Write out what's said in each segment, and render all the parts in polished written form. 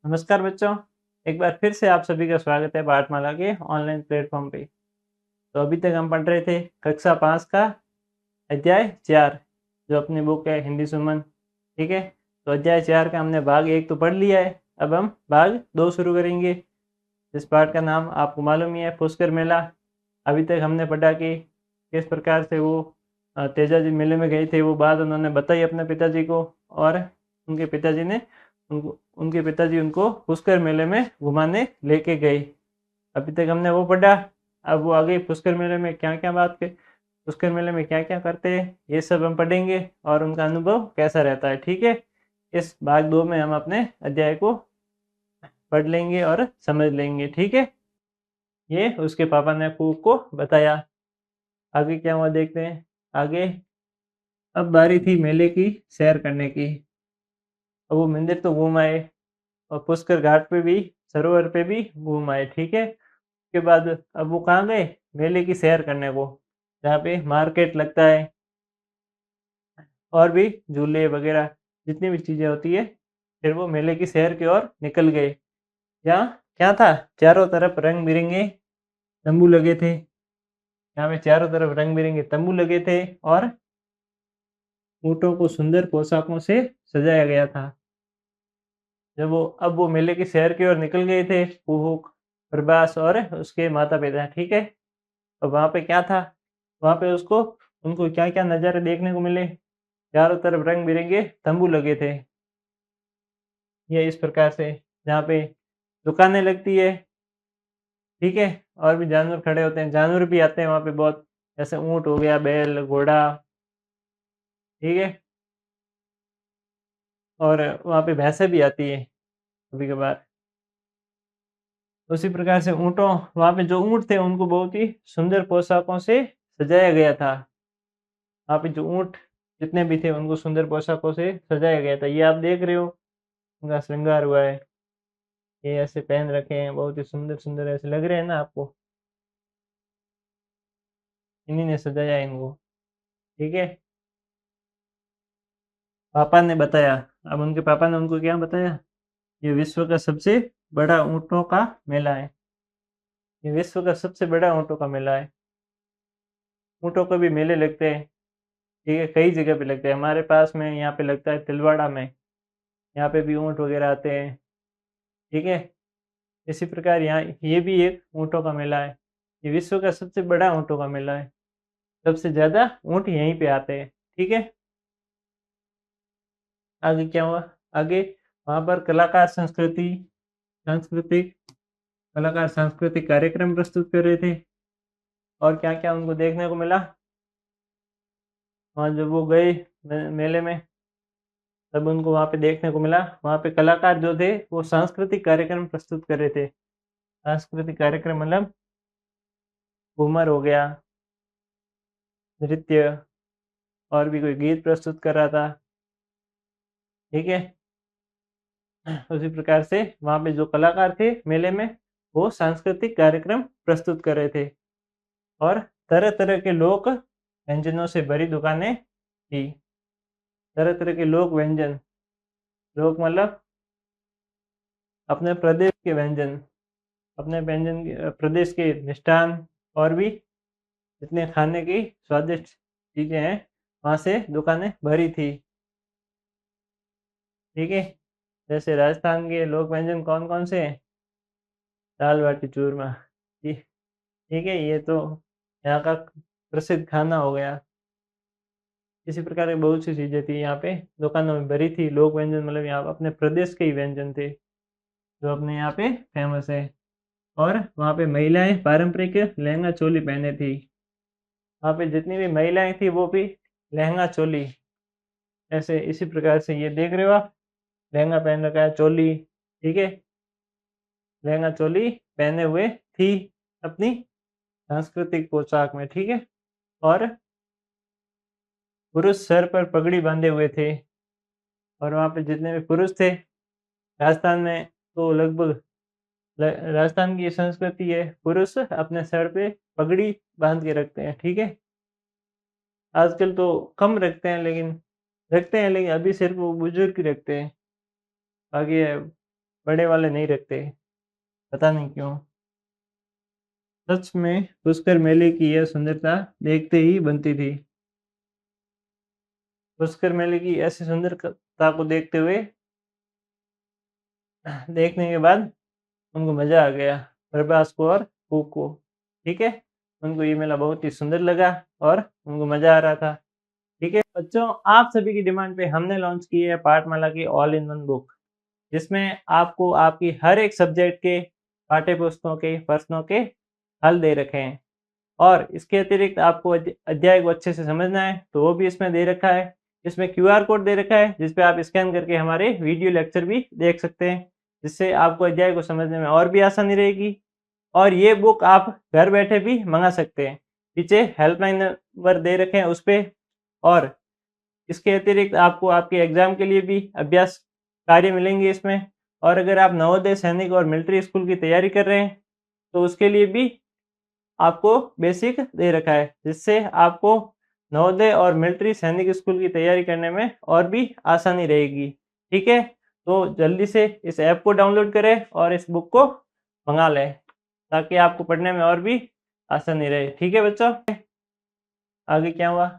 नमस्कार बच्चों, एक बार फिर से आप सभी का स्वागत है पाठमाला के ऑनलाइन प्लेटफॉर्म पे। तो अभी तक हम पढ़ रहे थे कक्षा 5 का अध्याय 4 जो अपनी बुक है हिंदी सुमन। ठीक है, तो अध्याय 4 का हमने भाग 1 तो पढ़ लिया है। अब हम भाग 2 शुरू करेंगे। इस पाठ का नाम आपको मालूम ही है, पुष्कर मेला। अभी तक हमने पढ़ा कि किस प्रकार से वो तेजा जी मेले में गए थे। वो बात उन्होंने बताई अपने पिताजी को, और उनके पिताजी ने उनके पिताजी उनको पुष्कर मेले में घुमाने लेके गए। अभी तक हमने वो पढ़ा। अब वो आगे पुष्कर मेले में क्या क्या पुष्कर मेले में क्या क्या करते हैं ये सब हम पढ़ेंगे, और उनका अनुभव कैसा रहता है। ठीक है, इस भाग 2 में हम अपने अध्याय को पढ़ लेंगे और समझ लेंगे। ठीक है, ये उसके पापा ने खूब को बताया। आगे क्या हुआ देखते हैं। आगे अब बारी थी मेले की सैर करने की। अब वो मंदिर तो घूम आए, और पुष्कर घाट पे भी, सरोवर पे भी घूम आए। ठीक है, उसके बाद अब वो कहाँ गए, मेले की सैर करने को, जहाँ पे मार्केट लगता है और भी झूले वगैरह जितनी भी चीज़ें होती है। फिर वो मेले की सैर की ओर निकल गए। यहाँ क्या था, चारों तरफ रंग बिरंगे तंबू लगे थे। यहाँ पे चारों तरफ रंग बिरंगे तंबू लगे थे, और ऊँटों को सुंदर पोशाकों से सजाया गया था। जब वो अब वो मेले की सैर की ओर निकल गए थे, कुहुक, प्रभास और उसके माता-पिता। ठीक है, अब वहाँ पे क्या था, वहाँ पे उनको क्या-क्या नज़ारे देखने को मिले। चारों तरफ रंग-बिरंगे तंबू लगे थे। ये इस प्रकार से जहाँ पे दुकानें लगती है। ठीक है, और भी जानवर खड़े होते हैं, जानवर भी आते हैं वहाँ पे बहुत, जैसे ऊँट हो गया, बैल, घोड़ा। ठीक है, और वहाँ पे भैंसें भी आती है कभी-कभार। उसी प्रकार से वहाँ पे जो ऊँट थे उनको बहुत ही सुंदर पोशाकों से सजाया गया था। वहाँ पे जो ऊँट जितने भी थे उनको सुंदर पोशाकों से सजाया गया था। ये आप देख रहे हो, उनका श्रृंगार हुआ है। ये ऐसे पहन रखे हैं, बहुत ही सुंदर-सुंदर ऐसे लग रहे हैं ना आपको। इन्हीं ने सजाया है इनको। ठीक है, पापा ने बताया। अब उनके पापा ने उनको क्या बताया, ये विश्व का सबसे बड़ा ऊँटों का मेला है। ये विश्व का सबसे बड़ा ऊँटों का मेला है। ऊँटों के भी मेले लगते हैं। ठीक है, कई जगह पे लगते हैं। हमारे पास में यहाँ पे लगता है तिलवाड़ा में, यहाँ पे भी ऊँट वगैरह आते हैं। ठीक है, इसी प्रकार यहाँ ये भी एक ऊँटों का मेला है। ये विश्व का सबसे बड़ा ऊँटों का मेला है। सबसे ज़्यादा ऊँट यहीं पे आते हैं। ठीक है, आगे क्या हुआ, आगे वहाँ पर सांस्कृतिक सांस्कृतिक कार्यक्रम प्रस्तुत कर रहे थे। और क्या-क्या उनको देखने को मिला, वहाँ जब वो गए मेले में, तब उनको वहाँ पे देखने को मिला। वहाँ पे कलाकार जो थे वो सांस्कृतिक कार्यक्रम प्रस्तुत कर रहे थे। सांस्कृतिक कार्यक्रम मतलब घूमर हो गया, नृत्य, और भी कोई गीत प्रस्तुत कर रहा था। ठीक है, उसी प्रकार से वहाँ पे जो कलाकार थे मेले में, वो सांस्कृतिक कार्यक्रम प्रस्तुत कर रहे थे। और तरह-तरह के लोक व्यंजनों से भरी दुकानें थी। तरह-तरह के लोक व्यंजन, लोक मतलब अपने प्रदेश के व्यंजन, अपने प्रदेश के मिष्ठान, और भी जितने खाने की स्वादिष्ट चीज़ें हैं, वहाँ से दुकानें भरी थी। ठीक है, जैसे राजस्थान के लोक व्यंजन कौन-कौन से हैं? दाल बाटी चूरमा। ठीक है, ये तो यहाँ का प्रसिद्ध खाना हो गया। इसी प्रकार की बहुत सी चीज़ें थी यहाँ पे, दुकानों में भरी थी। लोक व्यंजन मतलब यहाँ अपने प्रदेश के ही व्यंजन थे, जो अपने यहाँ पे फेमस है। और वहाँ पे महिलाएँ पारंपरिक लहंगा चोली पहने थी। वहाँ पे जितनी भी महिलाएँ थी वो भी लहंगा चोली, ऐसे इसी प्रकार से ये देख रहे हो आप, लहंगा पहन रखा है, चोली। ठीक है, लहंगा चोली पहने हुए थी अपनी सांस्कृतिक पोशाक में। ठीक है, और पुरुष सर पर पगड़ी बांधे हुए थे। और वहाँ पे जितने भी पुरुष थे, राजस्थान में तो लगभग राजस्थान की ये संस्कृति है, पुरुष अपने सर पे पगड़ी बांध के रखते हैं। ठीक है, आजकल तो कम रखते हैं, लेकिन अभी सिर्फ वो बुजुर्ग ही रखते हैं। बाकी बड़े वाले नहीं रखते, पता नहीं क्यों। सच में पुष्कर मेले की यह सुंदरता देखते ही बनती थी। पुष्कर मेले की ऐसी सुंदरता को देखने के बाद उनको मज़ा आ गया, प्रभास को और कुक को। ठीक है? उनको ये मेला बहुत ही सुंदर लगा और उनको मज़ा आ रहा था। ठीक है? बच्चों, आप सभी की डिमांड पे हमने लॉन्च की है पाठमाला की ऑल इन वन बुक, जिसमें आपको आपकी हर एक सब्जेक्ट के पाठ्य पुस्तकों के प्रश्नों के हल दे रखे हैं। और इसके अतिरिक्त आपको अध्याय को अच्छे से समझना है तो वो भी इसमें दे रखा है। इसमें क्यूआर कोड दे रखा है जिस पे आप स्कैन करके हमारे वीडियो लेक्चर भी देख सकते हैं, जिससे आपको अध्याय को समझने में और भी आसानी रहेगी। और ये बुक आप घर बैठे भी मंगा सकते हैं, पीछे हेल्पलाइन नंबर दे रखे हैं उस पे। और इसके अतिरिक्त आपको आपके एग्ज़ाम के लिए भी अभ्यास कार्य मिलेंगे इसमें। और अगर आप नवोदय, सैनिक और मिलिट्री स्कूल की तैयारी कर रहे हैं तो उसके लिए भी आपको बेसिक दे रखा है, जिससे आपको नवोदय और मिलिट्री सैनिक स्कूल की तैयारी करने में और भी आसानी रहेगी। ठीक है? तो जल्दी से इस ऐप को डाउनलोड करें और इस बुक को मंगा लें, ताकि आपको पढ़ने में और भी आसानी रहे। ठीक है बच्चों? आगे क्या हुआ?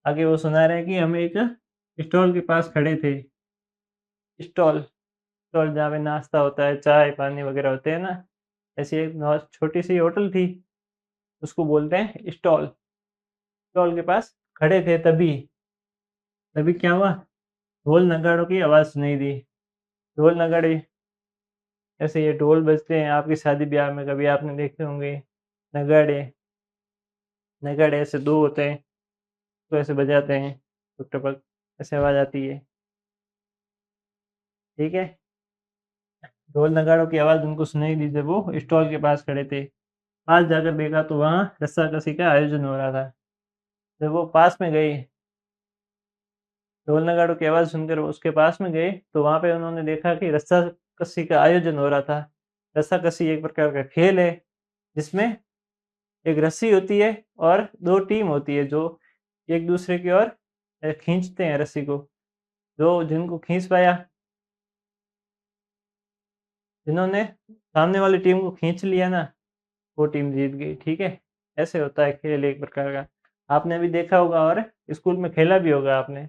आगे वो सुना रहे हैं कि हम एक स्टॉल के पास खड़े थे। स्टॉल स्टॉल जहाँ पे नाश्ता होता है, चाय पानी वगैरह होते हैं ना, ऐसी एक छोटी सी होटल थी, उसको बोलते हैं स्टॉल। स्टॉल के पास खड़े थे तभी तभी क्या हुआ, ढोल नगाड़ों की आवाज़ सुनाई दी। ढोल नगाड़े, ऐसे ये ढोल बजते हैं आपकी शादी ब्याह में, कभी आपने देखे होंगे। नगाड़े नगाड़े ऐसे दो होते हैं, तो ऐसे बजाते हैं, टुक टपक ऐसे आवाज़ आती है। ठीक है? ढोल नगाड़ों की आवाज़ उनको सुनाई दी जब वो स्टॉल के पास खड़े थे। पास जाकर देखा तो वहाँ रस्साकसी का आयोजन हो रहा था। जब वो पास में गए, ढोल नगाड़ों की आवाज़ सुनकर वो उसके पास में गए, तो वहाँ पे उन्होंने देखा कि रस्साकसी का आयोजन हो रहा था। रस्साकसी एक प्रकार का खेल है, जिसमें एक रस्सी होती है और 2 टीम होती है जो एक दूसरे की ओर खींचते हैं रस्सी को। जो जिनको खींच पाया, जिन्होंने सामने वाली टीम को खींच लिया ना, वो टीम जीत गई। ठीक है? ऐसे होता है खेल एक प्रकार का। आपने भी देखा होगा और स्कूल में खेला भी होगा आपने।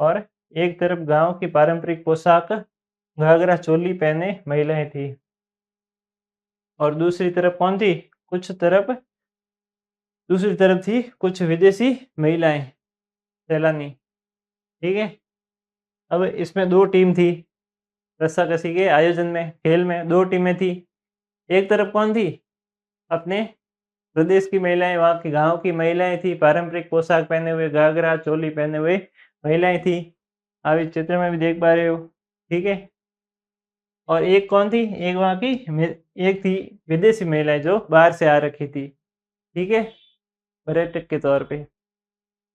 और एक तरफ गाँव की पारंपरिक पोशाक घाघरा चोली पहने महिलाएं थी, और दूसरी तरफ थी कुछ विदेशी महिलाएं, सैलानी। ठीक है? अब इसमें 2 टीम थी, रस्साकसी के आयोजन में, खेल में 2 टीमें थी। एक तरफ कौन थी? अपने प्रदेश की महिलाएं, वहाँ के गांव की महिलाएं थी, पारंपरिक पोशाक पहने हुए, घाघरा चोली पहने हुए महिलाएं थी। आप इस चित्र में भी देख पा रहे हो। ठीक है? और एक कौन थी? एक वहाँ की एक थी विदेशी महिलाएं जो बाहर से आ रखी थी। ठीक है? पर्यटक के तौर पे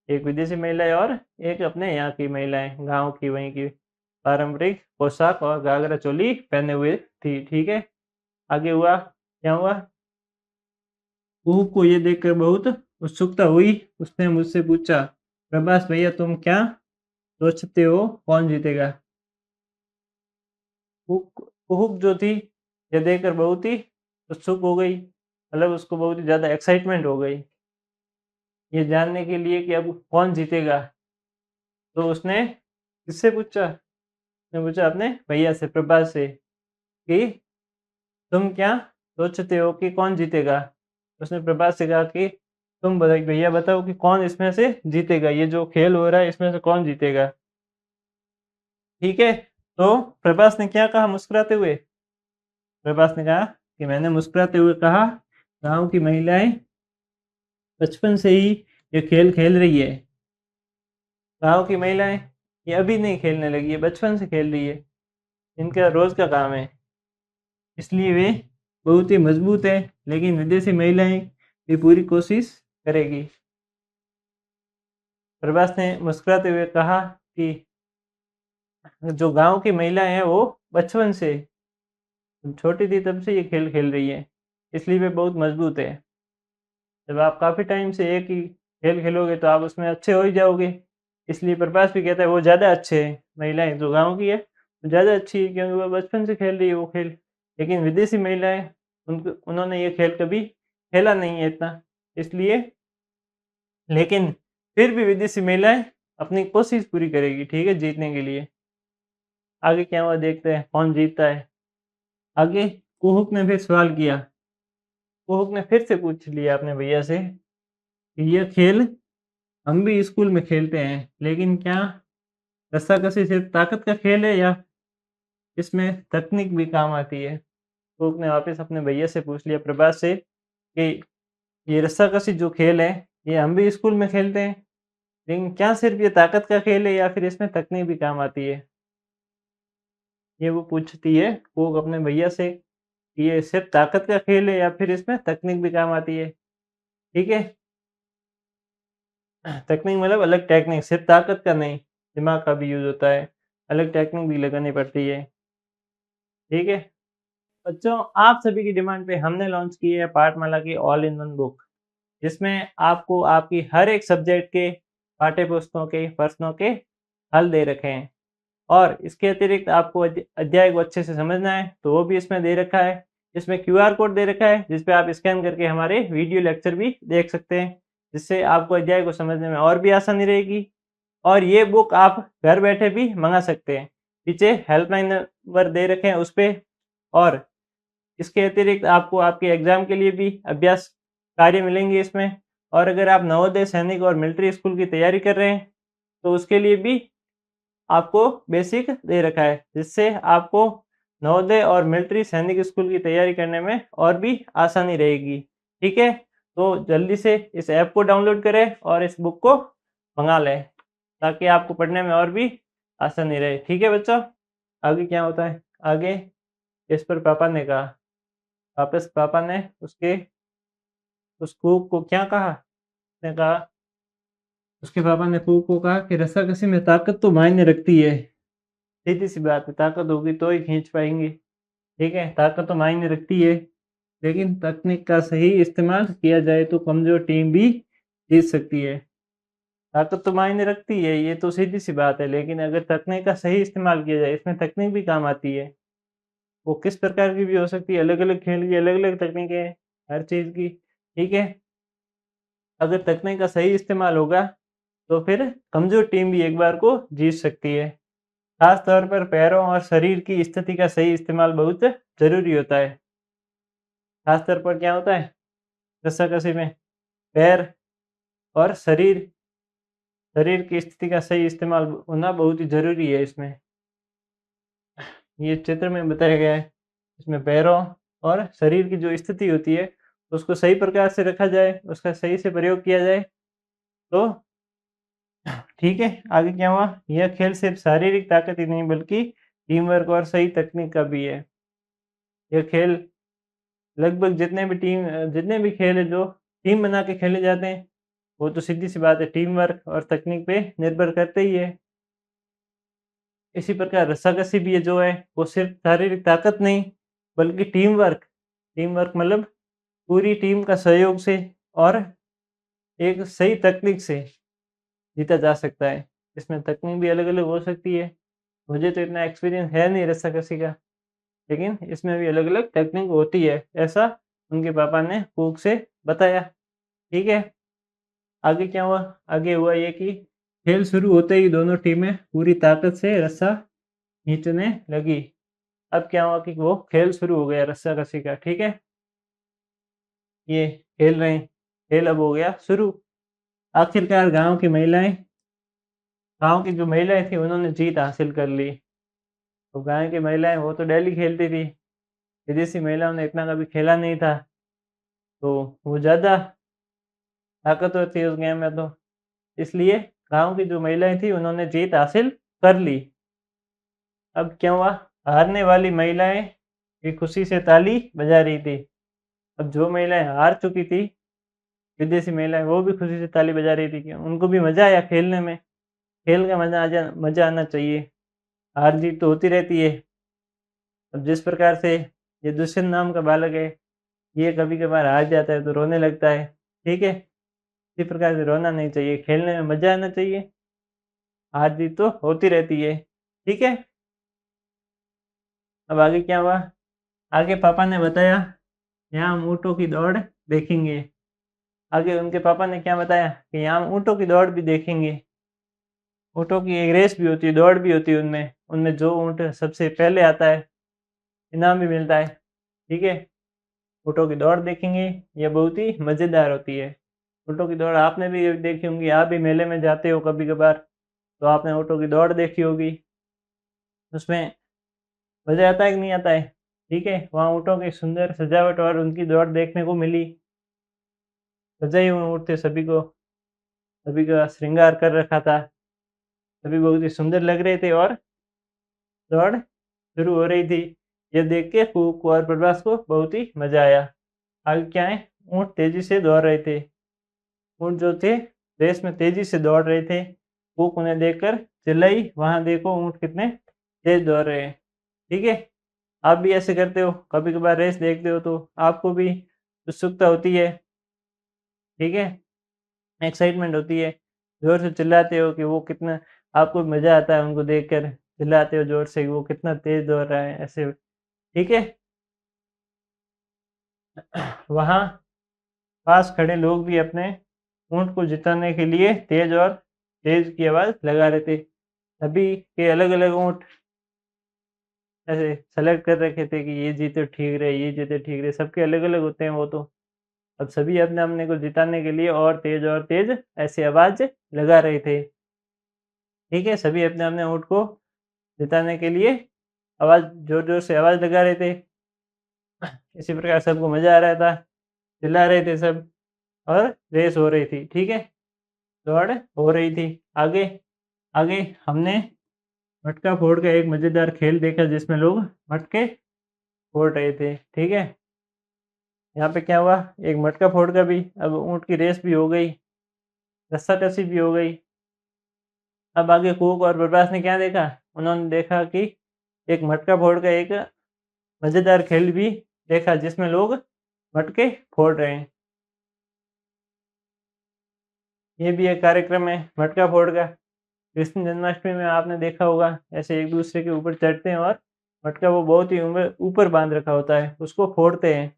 एक विदेशी महिला है और एक अपने यहाँ की महिलाएं, गांव की, वहीं की पारंपरिक पोशाक और घाघरा चोली पहने हुए थी। ठीक है? आगे हुआ क्या हुआ, कुहू को ये देखकर बहुत उत्सुकता हुई। उसने मुझसे पूछा, प्रभास भैया तुम क्या सोचते हो कौन जीतेगा? कुहुक जो थी, ये देखकर बहुत ही उत्सुक हो गई, मतलब उसको बहुत ही ज़्यादा एक्साइटमेंट हो गई ये जानने के लिए कि अब कौन जीतेगा। तो उसने किससे पूछा? उसने पूछा अपने भैया से, प्रभास से, कि तुम क्या सोचते हो कि कौन जीतेगा? उसने प्रभास से कहा कि तुम भैया बताओ कि कौन इसमें से जीतेगा, ये जो खेल हो रहा है इसमें से कौन जीतेगा? ठीक है? तो प्रभास ने क्या कहा मुस्कुराते हुए? प्रभास ने कहा कि मैंने मुस्कुराते हुए कहा, गाँव की महिलाएं बचपन से ही ये खेल खेल रही है। गाँव की महिलाएं ये अभी नहीं खेलने लगी है, बचपन से खेल रही है, इनका रोज का काम है, इसलिए वे बहुत ही मजबूत है। लेकिन विदेशी महिलाएं भी पूरी कोशिश करेगी। प्रभास ने मुस्कुराते हुए कहा कि जो गांव की महिलाएं हैं वो बचपन से, छोटी थी तब से ये खेल खेल रही है, इसलिए वे बहुत मजबूत है। जब आप काफ़ी टाइम से एक ही खेल खेलोगे तो आप उसमें अच्छे हो ही जाओगे। इसलिए प्रभास भी कहता है वो ज़्यादा अच्छे हैं, महिलाएं जो गाँव की है ज़्यादा अच्छी है क्योंकि वो बचपन से खेल रही है वो खेल। लेकिन विदेशी महिलाएँ उन्होंने ये खेल कभी खेला नहीं है इतना, इसलिए लेकिन फिर भी विदेशी महिलाएँ अपनी कोशिश पूरी करेगी, ठीक है, जीतने के लिए। आगे क्या हुआ देखते हैं, कौन जीतता है। आगे कुहुक ने फिर सवाल किया। कुहुक ने फिर से पूछ लिया अपने भैया से कि ये खेल हम भी स्कूल में खेलते हैं, लेकिन क्या रस्साकसी सिर्फ ताकत का खेल है या इसमें तकनीक भी काम आती है? कुहुक ने वापस अपने भैया से पूछ लिया, प्रभास से, कि ये रस्साकसी जो खेल है, ये हम भी स्कूल में खेलते हैं, लेकिन क्या सिर्फ ये ताकत का खेल है या फिर इसमें तकनीक भी काम आती है? ये वो पूछती है कुहुक अपने भैया से कि ये सिर्फ ताकत का खेल है या फिर इसमें तकनीक भी काम आती है, ठीक है? तकनीक मतलब अलग टेक्निक, सिर्फ ताकत का नहीं, दिमाग का भी यूज़ होता है, अलग टेक्निक भी लगानी पड़ती है, ठीक है? बच्चों, आप सभी की डिमांड पे हमने लॉन्च की है पाठमाला की ऑल इन वन बुक, जिसमें आपको आपकी हर एक सब्जेक्ट के पाठ्य पुस्तकों के प्रश्नों के हल दे रखे हैं। और इसके अतिरिक्त आपको अध्याय को अच्छे से समझना है तो वो भी इसमें दे रखा है। इसमें क्यूआर कोड दे रखा है जिस पे आप स्कैन करके हमारे वीडियो लेक्चर भी देख सकते हैं, जिससे आपको अध्याय को समझने में और भी आसानी रहेगी। और ये बुक आप घर बैठे भी मंगा सकते हैं, पीछे हेल्पलाइन नंबर दे रखे हैं उस पे। और इसके अतिरिक्त आपको आपके एग्ज़ाम के लिए भी अभ्यास कार्य मिलेंगे इसमें। और अगर आप नवोदय, सैनिक और मिलिट्री स्कूल की तैयारी कर रहे हैं तो उसके लिए भी आपको बेसिक दे रखा है, जिससे आपको नवोदय और मिलिट्री सैनिक स्कूल की तैयारी करने में और भी आसानी रहेगी, ठीक है? तो जल्दी से इस ऐप को डाउनलोड करें और इस बुक को मँगा लें, ताकि आपको पढ़ने में और भी आसानी रहे, ठीक है बच्चों? आगे क्या होता है? आगे इस पर पापा ने कहा, वापस पापा ने उस कुक को क्या कहा? उसने कहा उसके पापा ने कुक को कहा कि रस्साकशी में ताकत तो मायने रखती है। सीधी-सी बात है, ताकत होगी तो ही खींच पाएँगे, ठीक है? ताकत तो मायने रखती है, लेकिन तकनीक का सही इस्तेमाल किया जाए तो कमज़ोर टीम भी जीत सकती है। ताकत तो मायने रखती है, ये तो सीधी-सी बात है, लेकिन अगर तकनीक का सही इस्तेमाल किया जाए, इसमें तकनीक भी काम आती है। वो किस प्रकार की भी हो सकती है, अलग-अलग खेल की अलग-अलग तकनीकें हैं, हर चीज़ की, ठीक है? अगर तकनीक का सही इस्तेमाल होगा, तो फिर कमज़ोर टीम भी एक बार को जीत सकती है। खास तौर पर पैरों और शरीर की स्थिति का सही इस्तेमाल बहुत ज़रूरी होता है। खास तौर पर क्या होता है रस्साकशी में? पैर और शरीर शरीर की स्थिति का सही इस्तेमाल होना बहुत ही ज़रूरी है इसमें। ये चित्र में बताया गया है, इसमें पैरों और शरीर की जो स्थिति होती है, उसको सही प्रकार से रखा जाए, उसका सही से प्रयोग किया जाए, तो ठीक है। आगे क्या हुआ? यह खेल सिर्फ शारीरिक ताकत ही नहीं बल्कि टीम वर्क और सही तकनीक का भी है। यह खेल लगभग जितने भी खेल हैं जो टीम बना के खेले जाते हैं, वो तो सीधी-सी बात है टीम वर्क और तकनीक पे निर्भर करते ही है। इसी प्रकार रस्साकशी भी जो है वो सिर्फ शारीरिक ताकत नहीं बल्कि टीम वर्क मतलब पूरी टीम का सहयोग से और एक सही तकनीक से जीता जा सकता है। इसमें तकनीक भी अलग-अलग हो सकती है। मुझे तो इतना एक्सपीरियंस है नहीं रस्साकशी का, लेकिन इसमें भी अलग-अलग टेक्निक होती है, ऐसा उनके पापा ने कुक से बताया, ठीक है। आगे क्या हुआ? आगे हुआ ये कि खेल शुरू होते ही दोनों टीमें पूरी ताकत से रस्सा खींचने लगी। अब क्या हुआ कि वो खेल शुरू हो गया रस्साकशी का, ठीक है। ये खेल रहे हैं, खेल अब हो गया शुरू। आखिरकार गाँव की जो महिलाएँ थी उन्होंने जीत हासिल कर ली। तो गाँव की महिलाएँ वो तो डेली खेलती थी, विदेशी महिलाओं ने इतना कभी खेला नहीं था, तो वो ज़्यादा ताकतवर थी उस गेम में तो, इसलिए गाँव की जो महिलाएँ थी उन्होंने जीत हासिल कर ली। अब क्या हुआ? हारने वाली महिलाएँ भी खुशी से ताली बजा रही थी। अब जो महिलाएँ हार चुकी थी, विदेशी महिलाएँ, वो भी खुशी से ताली बजा रही थी कि उनको भी मज़ा आया खेलने में। खेल का मज़ा आना चाहिए। हार-जीत तो होती रहती है। अब जिस प्रकार से ये दुष्यंत नाम का बालक है, ये कभी-कभार हार जाता है तो रोने लगता है, ठीक है? इसी प्रकार से रोना नहीं चाहिए, खेलने में मज़ा आना चाहिए। हार-जीत तो होती रहती है, ठीक है? अब आगे क्या हुआ, आगे पापा ने बताया यहाँ हम ऊँटों की दौड़ देखेंगे। आगे उनके पापा ने क्या बताया कि यहाँ हम ऊँटों की दौड़ भी देखेंगे। ऊँटों की एक रेस भी होती है, दौड़ भी होती है उनमें, उनमें जो ऊँट सबसे पहले आता है इनाम भी मिलता है। ठीक है, ऊँटों की दौड़ देखेंगे, यह बहुत ही मज़ेदार होती है। ऊँटों की दौड़ आपने भी देखी होंगी, आप भी मेले में जाते हो कभी कभार, तो आपने ऊँटों की दौड़ देखी होगी। उसमें मज़ा आता है कि नहीं आता है? ठीक है, वहाँ ऊँटों की सुंदर सजावट और उनकी दौड़ देखने को मिली। सजाए हुए ऊँट थे, सभी का श्रृंगार कर रखा था, सभी बहुत ही सुंदर लग रहे थे और दौड़ शुरू हो रही थी। ये देख के फूक और प्रभास को बहुत ही मजा आया। आगे क्या है, ऊँट तेजी से दौड़ रहे थे। ऊँट जो थे रेस में तेजी से दौड़ रहे थे। फूक उन्हें देखकर चिल्लाई, वहां देखो ऊँट कितने तेज दौड़ रहे हैं। ठीक है, आप भी ऐसे करते हो, कभी कभार रेस देखते हो तो आपको भी उत्सुकता होती है। ठीक है, एक्साइटमेंट होती है, जोर से चिल्लाते हो कि वो कितना, आपको मजा आता है उनको देखकर, चिल्लाते हो जोर से कि वो कितना तेज दौड़ रहा है ऐसे। ठीक है, वहाँ पास खड़े लोग भी अपने ऊँट को जिताने के लिए तेज की आवाज़ लगा रहे थे। सभी के अलग-अलग ऊँट ऐसे सेलेक्ट कर रखे थे कि ये जीते ठीक रहे, ये जीते ठीक रहे, सबके अलग-अलग होते हैं वो तो। अब सभी अपने-अपने को जिताने के लिए और तेज ऐसी आवाज़ लगा रहे थे। ठीक है, सभी अपने-अपने ऊँट को जिताने के लिए आवाज़ ज़ोर-ज़ोर से आवाज़ लगा रहे थे। इसी प्रकार सबको मज़ा आ रहा था, चिल्ला रहे थे सब और रेस हो रही थी। ठीक है, दौड़ हो रही थी। आगे आगे हमने मटका फोड़ का एक मज़ेदार खेल देखा जिसमें लोग मटके फोड़ रहे थे। ठीक है, यहाँ पे क्या हुआ, एक मटका फोड़ का भी, अब ऊँट की रेस भी हो गई, रस्साकसी भी हो गई। अब आगे कूक और बरबास ने क्या देखा, उन्होंने देखा कि एक मटका फोड़ का एक मज़ेदार खेल भी देखा जिसमें लोग मटके फोड़ रहे हैं। ये भी एक कार्यक्रम है मटका फोड़ का। कृष्ण जन्माष्टमी में आपने देखा होगा, ऐसे एक दूसरे के ऊपर चढ़ते हैं और मटका वो बहुत ही ऊपर बांध रखा होता है, उसको फोड़ते हैं।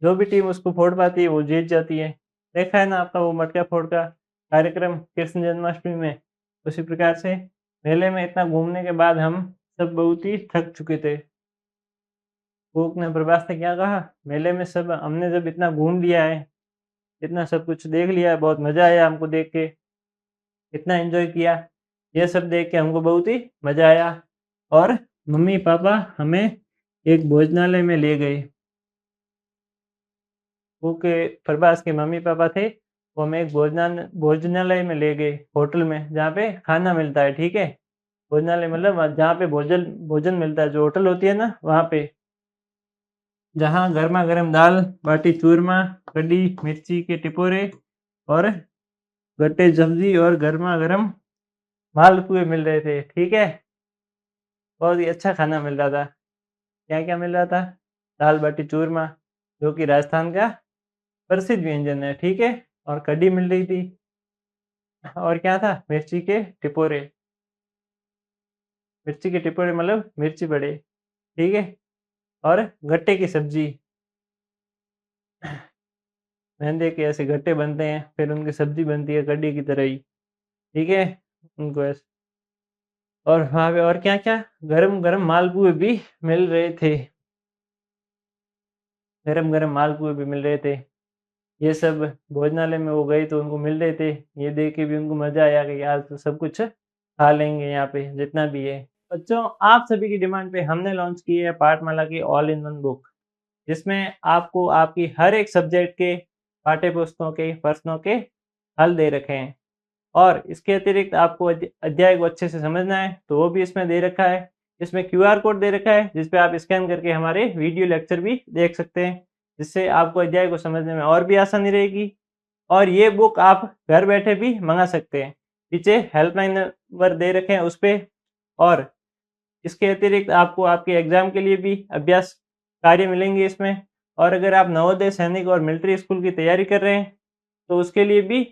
जो भी टीम उसको फोड़ पाती है वो जीत जाती है। देखा है ना आपका वो मटका फोड़ का कार्यक्रम कृष्ण जन्माष्टमी में। उसी प्रकार से मेले में इतना घूमने के बाद हम सब बहुत ही थक चुके थे। भूख ने प्रभास ने क्या कहा, मेले में सब हमने जब इतना घूम लिया है, इतना सब कुछ देख लिया है, बहुत मज़ा आया हमको देख के, इतना एंजॉय किया, ये सब देख के हमको बहुत ही मज़ा आया। और मम्मी पापा हमें एक भोजनालय में ले गए। वो के प्रभास के मम्मी पापा थे, वो हमें एक भोजनालय में ले गए, होटल में जहाँ पे खाना मिलता है। ठीक है, भोजनालय मतलब जहाँ पे भोजन भोजन मिलता है, जो होटल होती है ना वहाँ पे, जहाँ गर्मा गर्म दाल बाटी चूरमा, कड़ी मिर्ची के टिपोरे और गट्टे सब्जी और गर्मा गर्म मालपुए मिल रहे थे। ठीक है, बहुत ही अच्छा खाना मिल रहा था। क्या क्या मिल रहा था, दाल बाटी चूरमा जो कि राजस्थान का प्रसिद्ध व्यंजन है। ठीक है, और कढ़ी मिल रही थी, और क्या था, मिर्ची के टिपोरे मतलब मिर्ची बड़े। ठीक है, और गट्टे की सब्जी, मैदे के ऐसे गट्टे बनते हैं, फिर उनकी सब्जी बनती है कढ़ी की तरह ही। ठीक है, उनको ऐसे, और वहाँ पे और क्या क्या, गरम गरम मालपुए भी मिल रहे थे, गरम गरम मालपुए भी मिल रहे थे। ये सब भोजनालय में वो गए तो उनको मिल रहे थे, ये देख के भी उनको मज़ा आया कि आज तो सब कुछ खा लेंगे यहाँ पे जितना भी है। बच्चों, आप सभी की डिमांड पे हमने लॉन्च की है पाठमाला की ऑल इन वन बुक, जिसमें आपको आपकी हर एक सब्जेक्ट के पाठ्य पुस्तकों के प्रश्नों के हल दे रखे हैं। और इसके अतिरिक्त आपको अध्याय को अच्छे से समझना है तो वो भी इसमें दे रखा है। इसमें क्यूआर कोड दे रखा है जिस पे आप स्कैन करके हमारे वीडियो लेक्चर भी देख सकते हैं, जिससे आपको अध्याय को समझने में और भी आसानी रहेगी। और ये बुक आप घर बैठे भी मंगा सकते हैं, पीछे हेल्पलाइन नंबर दे रखे हैं उस पे। और इसके अतिरिक्त आपको आपके एग्ज़ाम के लिए भी अभ्यास कार्य मिलेंगे इसमें। और अगर आप नवोदय, सैनिक और मिलिट्री स्कूल की तैयारी कर रहे हैं तो उसके लिए भी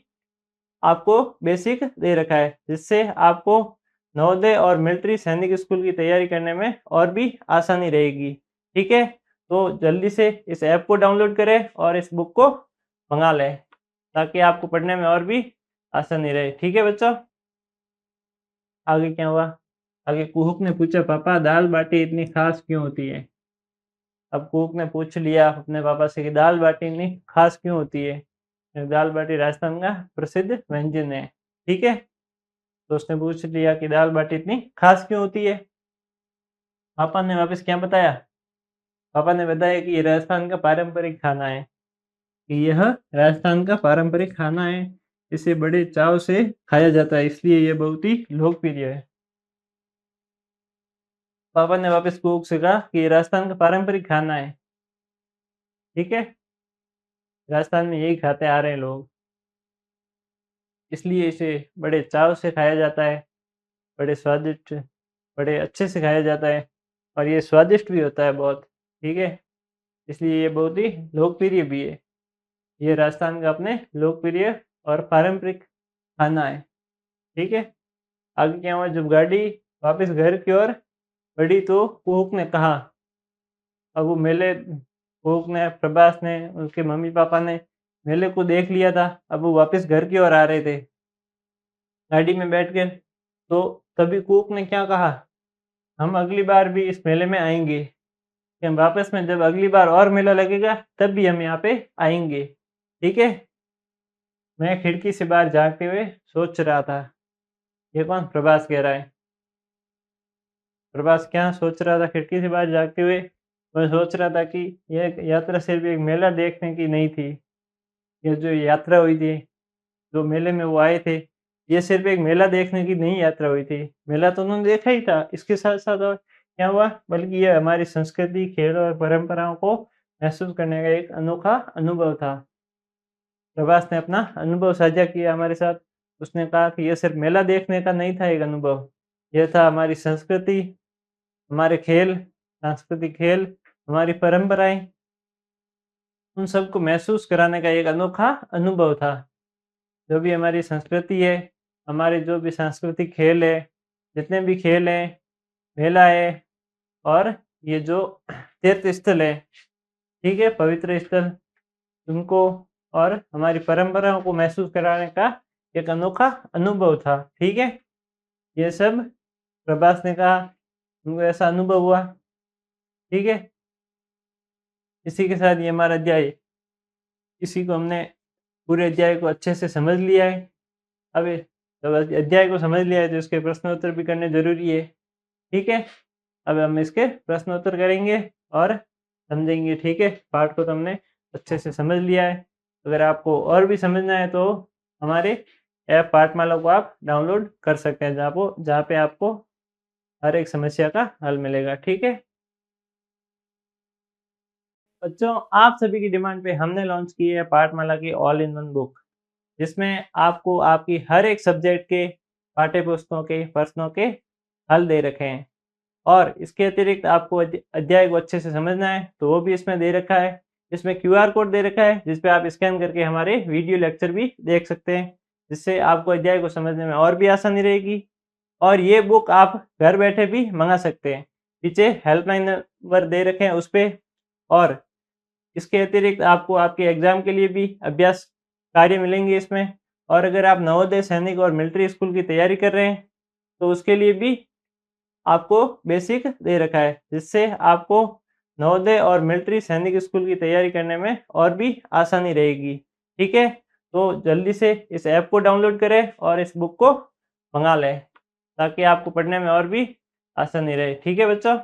आपको बेसिक दे रखा है, जिससे आपको नवोदय और मिलिट्री सैनिक स्कूल की तैयारी करने में और भी आसानी रहेगी। ठीक है, तो जल्दी से इस ऐप को डाउनलोड करें और इस बुक को मंगा लें ताकि आपको पढ़ने में और भी आसानी रहे। ठीक है बच्चों, आगे क्या हुआ? आगे कुहुक ने पूछा, पापा दाल बाटी इतनी खास क्यों होती है? अब कुहुक ने पूछ लिया अपने पापा से कि दाल बाटी इतनी खास क्यों होती है? दाल बाटी राजस्थान का प्रसिद्ध व्यंजन है। ठीक है, तो उसने पूछ लिया कि दाल बाटी इतनी खास क्यों होती है? पापा ने वापस क्या बताया? पापा ने बताया कि ये राजस्थान का पारंपरिक खाना है, कि यह राजस्थान का पारंपरिक खाना है, इसे बड़े चाव से खाया जाता है, इसलिए ये बहुत ही लोकप्रिय है। पापा ने वापस कुक से कहा कि ये राजस्थान का पारंपरिक खाना है। ठीक है, राजस्थान में यही खाते आ रहे हैं लोग, इसलिए इसे बड़े चाव से खाया जाता है, बड़े स्वादिष्ट, बड़े अच्छे से खाया जाता है और ये स्वादिष्ट भी होता है बहुत। ठीक है, इसलिए ये बहुत ही लोकप्रिय भी है। ये राजस्थान का अपने लोकप्रिय और पारंपरिक खाना है। ठीक है, आगे क्या हुआ? जब गाड़ी वापस घर की ओर बढ़ी तो कुहुक ने कहा, अब वो मेले, कुहुक ने, प्रभास ने, उसके मम्मी पापा ने मेले को देख लिया था। अब वो वापस घर की ओर आ रहे थे गाड़ी में बैठकर, तो तभी कुहुक ने क्या कहा, हम अगली बार भी इस मेले में आएंगे, कि हम वापस में जब अगली बार और मेला लगेगा तब भी हम यहाँ पे आएंगे। ठीक है, मैं खिड़की से बाहर झाँकते हुए सोच रहा था। ये कौन? प्रभास कह रहा है। प्रभास क्या सोच रहा था खिड़की से बाहर झाँकते हुए? वह सोच रहा था कि यह यात्रा सिर्फ एक मेला देखने की नहीं थी। ये जो यात्रा हुई थी, जो मेले में वो आए थे, ये सिर्फ एक मेला देखने की नहीं यात्रा हुई थी। मेला तो उन्होंने देखा ही था, इसके साथ-साथ और क्या हुआ, बल्कि ये हमारी संस्कृति, खेल और परंपराओं को महसूस करने का एक अनोखा अनुभव था। प्रभास ने अपना अनुभव साझा किया हमारे साथ। उसने कहा कि ये सिर्फ मेला देखने का नहीं था एक अनुभव, ये था हमारी संस्कृति, हमारे खेल, सांस्कृतिक खेल, हमारी परंपराएँ, उन सबको महसूस कराने का एक अनोखा अनुभव था। जो भी हमारी संस्कृति है, हमारे जो भी सांस्कृतिक खेल है, जितने भी खेल हैं, मेला है और ये जो तीर्थ स्थल है, ठीक है, पवित्र स्थल, उनको और हमारी परंपराओं को महसूस कराने का एक अनोखा अनुभव था। ठीक है, ये सब प्रभास ने कहा, उनको ऐसा अनुभव हुआ। ठीक है, इसी के साथ ये हमारा अध्याय, इसी को हमने पूरे अध्याय को अच्छे से समझ लिया है। अब जब अध्याय को समझ लिया है तो इसके प्रश्नोत्तर भी करने ज़रूरी है। ठीक है, अब हम इसके प्रश्नोत्तर करेंगे और समझेंगे। ठीक है, पाठ को तो हमने अच्छे से समझ लिया है। अगर आपको और भी समझना है तो हमारे ऐप पाठमाला को आप डाउनलोड कर सकते हैं, जहाँ पे आपको हर एक समस्या का हल मिलेगा। ठीक है बच्चों, आप सभी की डिमांड पे हमने लॉन्च की है पाठमाला की ऑल इन वन बुक, जिसमें आपको आपकी हर एक सब्जेक्ट के पाठ्य पुस्तकों के प्रश्नों के हल दे रखे हैं। और इसके अतिरिक्त आपको अध्याय को अच्छे से समझना है तो वो भी इसमें दे रखा है। इसमें क्यूआर कोड दे रखा है जिस पे आप स्कैन करके हमारे वीडियो लेक्चर भी देख सकते हैं, जिससे आपको अध्याय को समझने में और भी आसानी रहेगी। और ये बुक आप घर बैठे भी मंगा सकते हैं, पीछे हेल्पलाइन नंबर दे रखे हैं उस पर। और इसके अतिरिक्त आपको आपके एग्ज़ाम के लिए भी अभ्यास कार्य मिलेंगे इसमें। और अगर आप नवोदय, सैनिक और मिलिट्री स्कूल की तैयारी कर रहे हैं तो उसके लिए भी आपको बेसिक दे रखा है, जिससे आपको नवोदय और मिलिट्री सैनिक स्कूल की तैयारी करने में और भी आसानी रहेगी। ठीक है, तो जल्दी से इस ऐप को डाउनलोड करें और इस बुक को मंगा लें ताकि आपको पढ़ने में और भी आसानी रहे। ठीक है बच्चों।